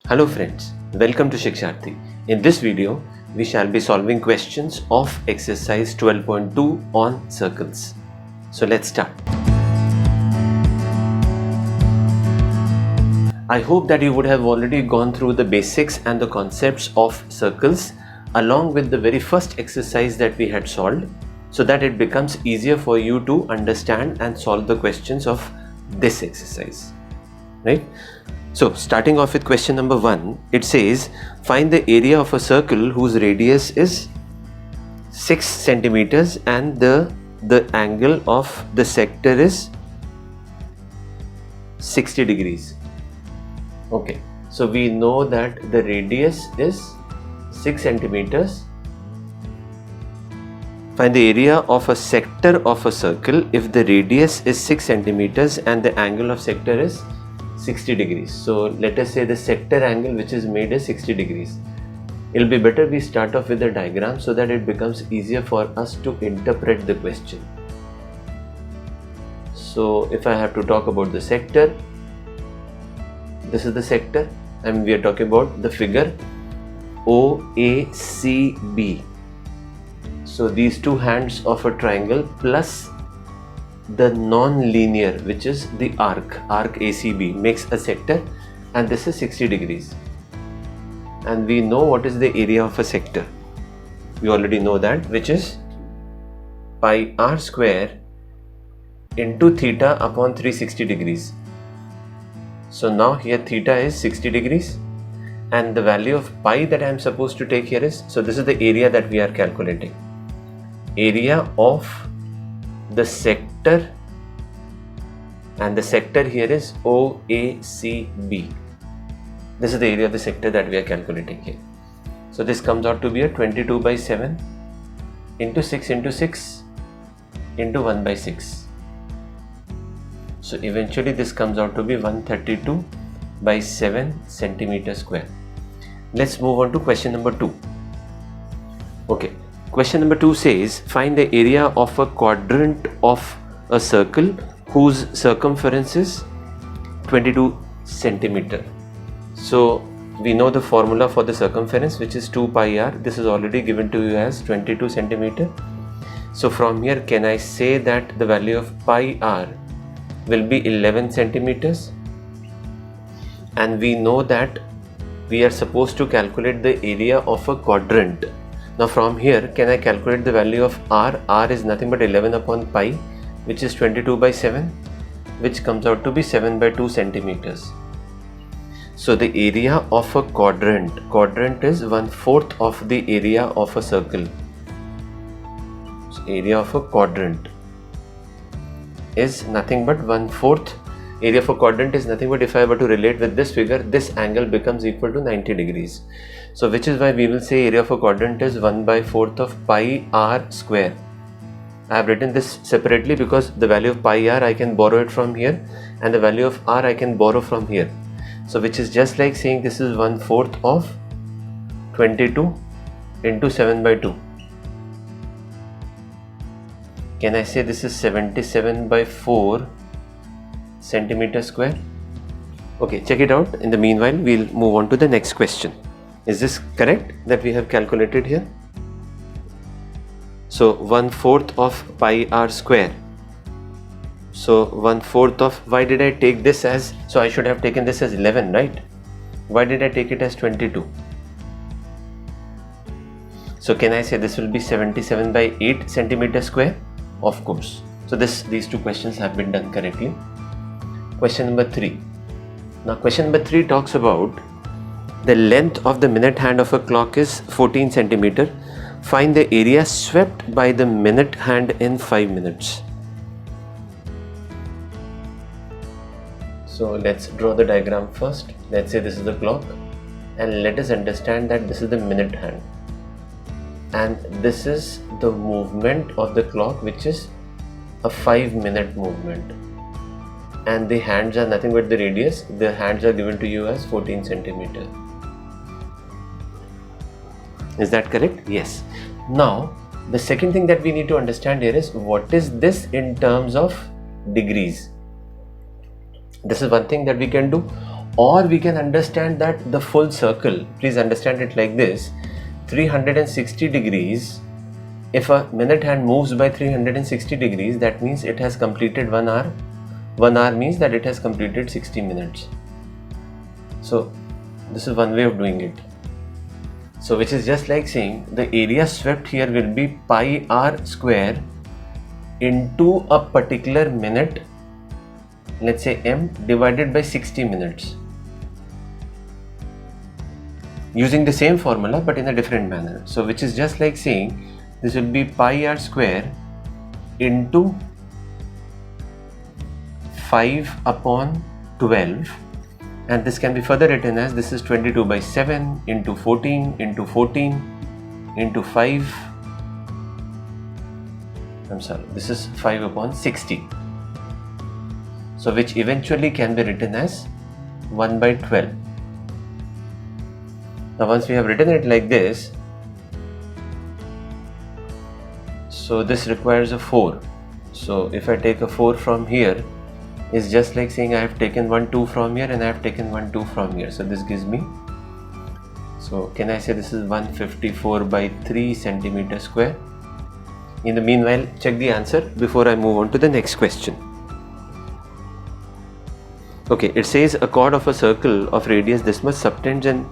Hello friends, welcome to Shiksharthi. In this video, we shall be solving questions of exercise 12.2 on circles. So let's start. I hope that you would have already gone through the basics and the concepts of circles along with the very first exercise that we had solved, so that it becomes easier for you to understand and solve the questions of this exercise, right? So starting off with question number 1, it says find the area of a circle whose radius is 6 centimeters and the angle of the sector is 60 degrees. Okay, so we know that the radius is 6 centimeters. Find the area of a sector of a circle if the radius is 6 centimeters and the angle of sector is 60 degrees. So let us say the sector angle which is made is 60 degrees. It will be better we start off with the diagram so that it becomes easier for us to interpret the question. So if I have to talk about the sector, this is the sector and we are talking about the figure OACB. So these two hands of a triangle plus the non-linear, which is the arc ACB, makes a sector, and this is 60 degrees. And we know what is the area of a sector. We already know that, which is pi r square into theta upon 360 degrees. So now here theta is 60 degrees and the value of pi that I am supposed to take here is, so this is the area that we are calculating. Area of the sector, and the sector here is OACB. This is the area of the sector that we are calculating here. So this comes out to be a 22 by 7 into 6 into 6 into 1 by 6. So eventually this comes out to be 132 by 7 centimeter square. Let's move on to question number 2. Okay. Question number 2 says find the area of a quadrant of a circle whose circumference is 22 centimeter. So we know the formula for the circumference, which is 2 pi r. This is already given to you as 22 centimeter. So from here, can I say that the value of pi r will be 11 centimeters? And we know that we are supposed to calculate the area of a quadrant. Now from here, can I calculate the value of r? R is nothing but 11 upon pi, which is 22 by 7, which comes out to be 7 by 2 centimeters. So the area of a quadrant is 1/4 of the area of a circle. So area of a quadrant is nothing but 1/4. Area of a quadrant is nothing but, if I were to relate with this figure, this angle becomes equal to 90 degrees. So which is why we will say area of a quadrant is 1/4 of pi r square. I have written this separately because the value of pi r I can borrow it from here and the value of r I can borrow from here. So which is just like saying this is 1/4 of 22 into 7 by 2. Can I say this is 77 by 4 centimeter square? Okay, check it out. In the meanwhile, we'll move on to the next question. Is this correct that we have calculated here? So 1/4 of pi r square. So 1/4 of, why did I take this as, so I should have taken this as 11, right? Why did I take it as 22? So can I say this will be 77 by 8 centimeter square? Of course. So these two questions have been done correctly. Question number 3. Now question number 3 talks about the length of the minute hand of a clock is 14 centimeter. Find the area swept by the minute hand in 5 minutes. So let's draw the diagram first. Let's say this is the clock and let us understand that this is the minute hand. And this is the movement of the clock, which is a 5-minute movement. And the hands are nothing but the radius. The hands are given to you as 14 centimeter. Is that correct? Yes. Now, the second thing that we need to understand here is what is this in terms of degrees. This is one thing that we can do. Or we can understand that the full circle, please understand it like this, 360 degrees, if a minute hand moves by 360 degrees, that means it has completed 1 hour. 1 hour means that it has completed 60 minutes. So this is one way of doing it. So which is just like saying the area swept here will be pi r square into a particular minute, let's say m, divided by 60 minutes. Using the same formula but in a different manner. So which is just like saying this will be pi r square into 5 upon 12, and this can be further written as this is 22 by 7 into 14 into 14 into 5, this is 5 upon 60. So which eventually can be written as 1 by 12. Now once we have written it like this, so this requires a 4. So if I take a 4 from here, it's just like saying I have taken 1 2 from here and I have taken 1 2 from here. So this gives me, so can I say this is 154 by 3 centimeter square. In the meanwhile, check the answer before I move on to the next question. Okay, it says a chord of a circle of radius this much subtends a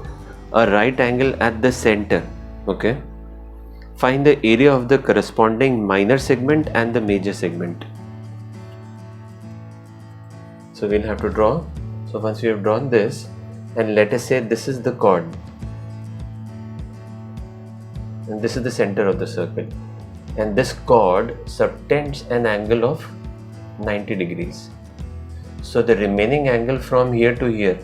right angle at the center. Okay, find the area of the corresponding minor segment and the major segment. So we'll have to draw. So once we have drawn this, and let us say this is the chord and this is the center of the circle, and this chord subtends an angle of 90 degrees. So the remaining angle from here to here,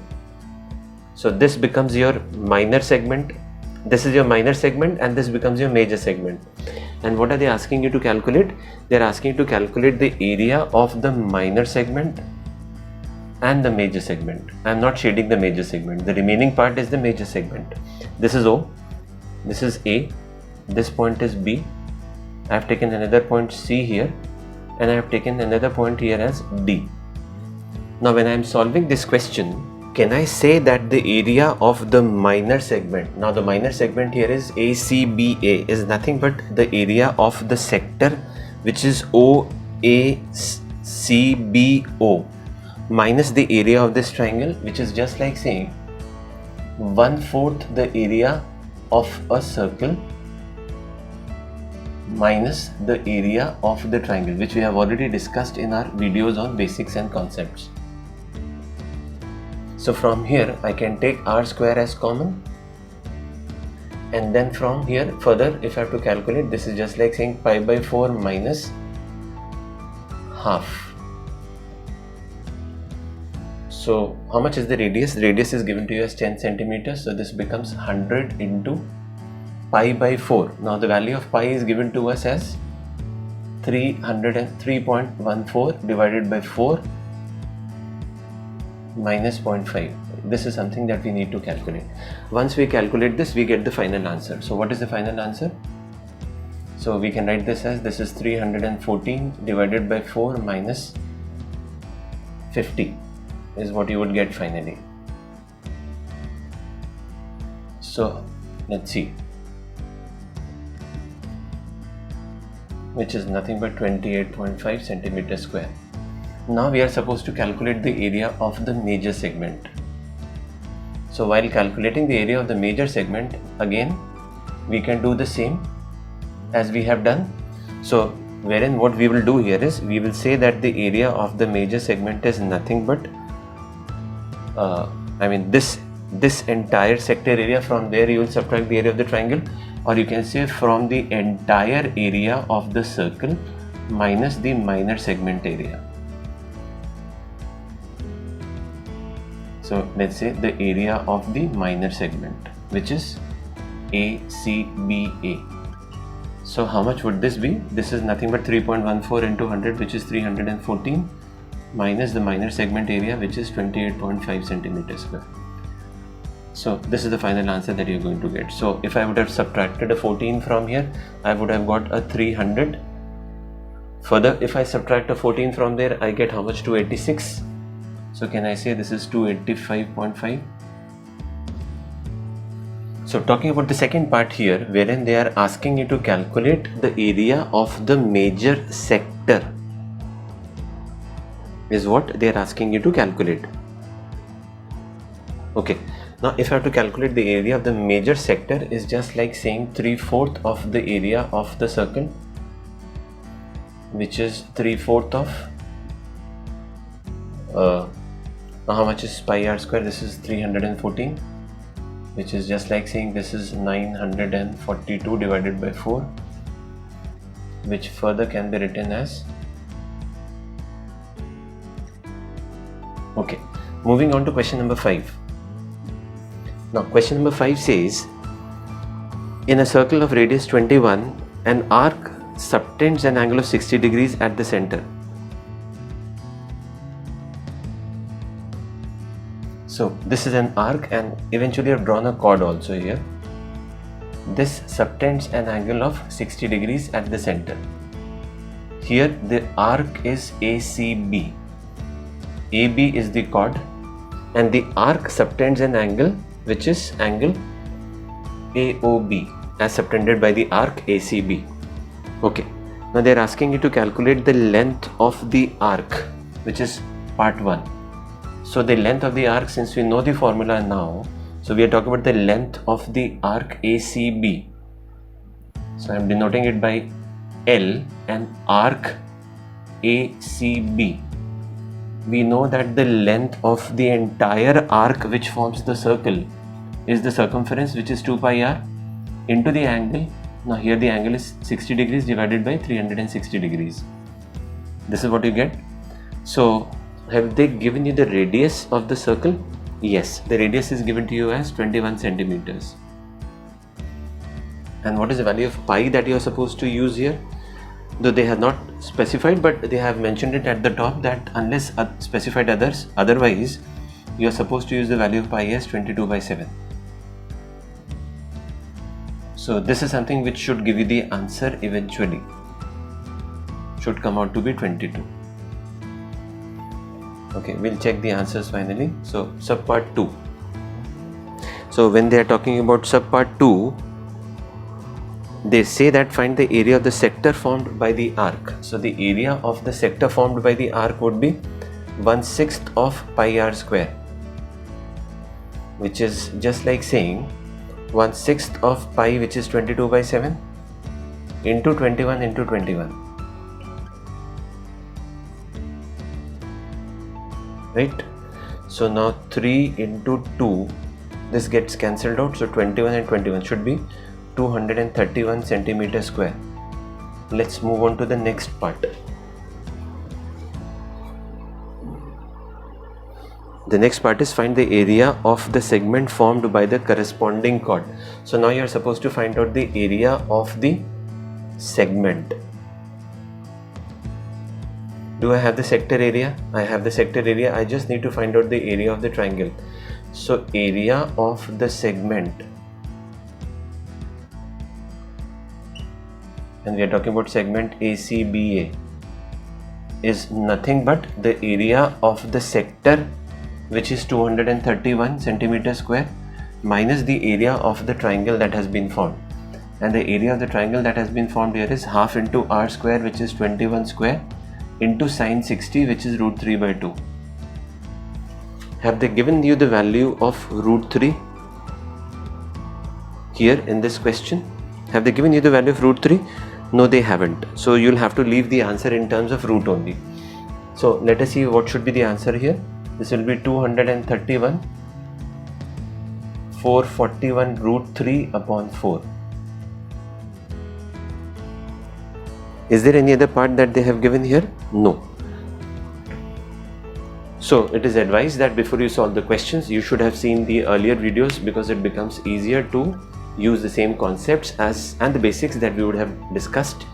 so this becomes your minor segment, this is your minor segment, and this becomes your major segment. And what are they asking you to calculate? They are asking you to calculate the area of the minor segment and the major segment. I am not shading the major segment, the remaining part is the major segment. This is O, this is A, this point is B, I have taken another point C here, and I have taken another point here as D. Now when I am solving this question, can I say that the area of the minor segment, now the minor segment here is ACBA, is nothing but the area of the sector which is OACBO minus the area of this triangle, which is just like saying 1/4 the area of a circle minus the area of the triangle, which we have already discussed in our videos on basics and concepts. So from here I can take r square as common, and then from here further if I have to calculate, this is just like saying pi by 4 minus half. So how much is the radius? The radius is given to you as 10 centimeters. So this becomes 100 into pi by 4. Now the value of pi is given to us as 303.14 divided by 4 minus 0.5. This is something that we need to calculate. Once we calculate this, we get the final answer. So what is the final answer? So we can write this as, this is 314 divided by 4 minus 50 is what you would get finally. So let's see, which is nothing but 28.5 centimeters square. Now we are supposed to calculate the area of the major segment. So while calculating the area of the major segment, again we can do the same as we have done. So wherein what we will do here is, we will say that the area of the major segment is nothing but this entire sector area. From there you will subtract the area of the triangle, or you can say from the entire area of the circle minus the minor segment area. So let's say the area of the minor segment, which is ACBA. So how much would this be? This is nothing but 3.14 into 100, which is 314, minus the minor segment area, which is 28.5 centimeters square. So this is the final answer that you're going to get. So if I would have subtracted a 14 from here, I would have got a 300. Further, if I subtract a 14 from there, I get how much? 286. So can I say this is 285.5? So talking about the second part here, wherein they are asking you to calculate the area of the major sector, is what they are asking you to calculate. Okay, now if I have to calculate the area of the major sector, is just like saying 3/4 of the area of the circle, which is 3/4 of how much is pi r square? This is 314, which is just like saying this is 942 divided by 4, which further can be written as, okay, moving on to question number 5. Now question number 5 says, in a circle of radius 21, an arc subtends an angle of 60 degrees at the center. So this is an arc, and eventually I've drawn a chord also here. This subtends an angle of 60 degrees at the center. Here the arc is ACB. AB is the chord, and the arc subtends an angle which is angle AOB as subtended by the arc ACB. Okay, now they are asking you to calculate the length of the arc, which is part 1. So the length of the arc, since we know the formula now, so we are talking about the length of the arc ACB. So I am denoting it by L, and arc ACB. We know that the length of the entire arc which forms the circle is the circumference, which is 2 pi r into the angle. Now here the angle is 60 degrees divided by 360 degrees. This is what you get. So have they given you the radius of the circle? Yes, the radius is given to you as 21 centimeters. And what is the value of pi that you are supposed to use here? Though they have not specified, but they have mentioned it at the top that unless specified otherwise, you are supposed to use the value of pi as 22/7. So this is something which should give you the answer eventually. Should come out to be 22. Okay, we'll check the answers finally. So subpart 2. So when they are talking about subpart 2, they say that find the area of the sector formed by the arc. So the area of the sector formed by the arc would be 1/6 of pi r square, which is just like saying 1/6 of pi, which is 22/7, into 21 into 21. Right? So now 3 into 2, this gets cancelled out, so 21 and 21 should be 231 centimeter square. Let's move on to the next part. The next part is find the area of the segment formed by the corresponding chord. So now you are supposed to find out the area of the segment. Do I have the sector area? I have the sector area. I just need to find out the area of the triangle. So area of the segment, and we are talking about segment ACBA, is nothing but the area of the sector, which is 231 centimeter square, minus the area of the triangle that has been formed. And the area of the triangle that has been formed here is half into r square, which is 21 square, into sine 60, which is √3/2. Have they given you the value of √3 here in this question? Have they given you the value of √3? No, they haven't. So you'll have to leave the answer in terms of root only. So let us see what should be the answer here. This will be 231 441 √3/4. Is there any other part that they have given here? No. So it is advised that before you solve the questions, you should have seen the earlier videos, because it becomes easier to use the same concepts and the basics that we would have discussed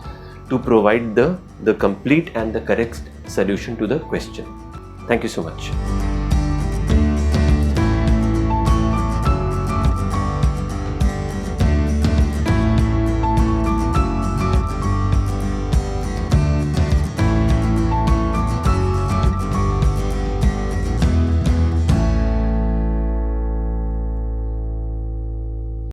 to provide the complete and the correct solution to the question. Thank you so much.